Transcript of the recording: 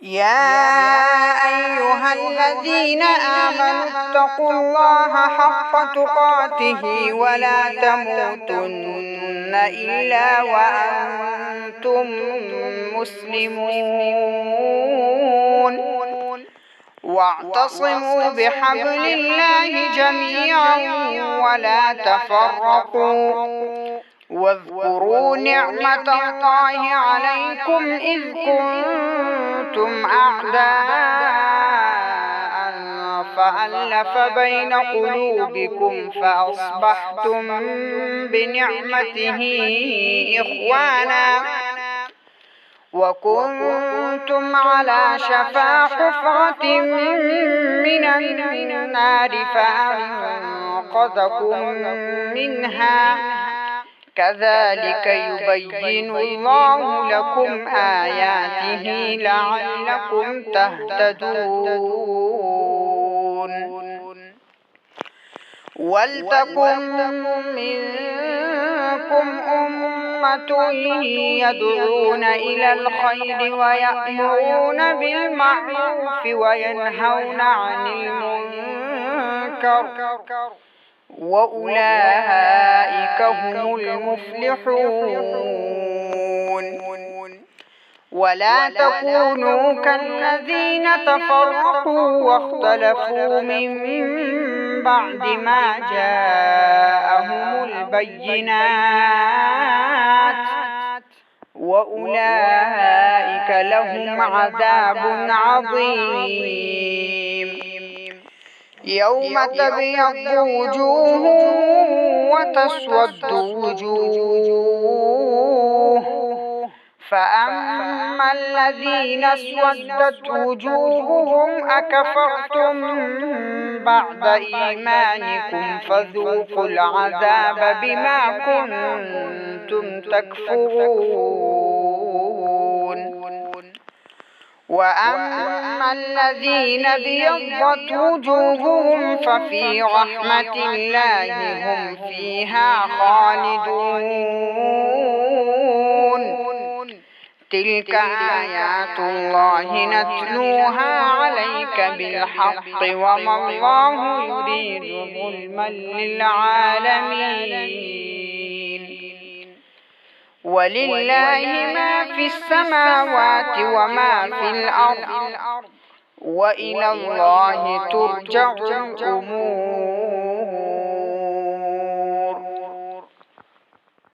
يا أيها الذين آمنوا اتقوا الله حق تقاته ولا تموتن إلا وأنتم مسلمون واعتصموا بحبل الله جميعا ولا تفرقوا واذكروا نعمة الله عليكم إذ كنتم أعداء فألف بين قلوبكم فأصبحتم بنعمته إخوانا وكنتم على شفا حفرة من النار فأنقذكم منها كذلك يبين الله لكم آياته لعلكم تهتدون ولتكن منكم أمة يدعون إلى الخير ويأمرون بالمعروف وينهون عن المنكر وأولئك هم المفلحون ولا تكونوا كالذين تفرقوا واختلفوا من بعد ما جاءهم البينات وأولئك لهم عذاب عظيم يوم تبيض وجوه وتسود وجوه فأما الذين اسودت وجوههم أكفرتم بعد إيمانكم فذوقوا العذاب بما كنتم تكفرون وأما الذين ابيضت وجوههم ففي رحمة الله هم فيها خالدون تلك آيات الله نتلوها عليك بالحق وما الله يريد ظلما للعالمين ولله ما في السماوات وما في الأرض وإلى الله ترجع الأمور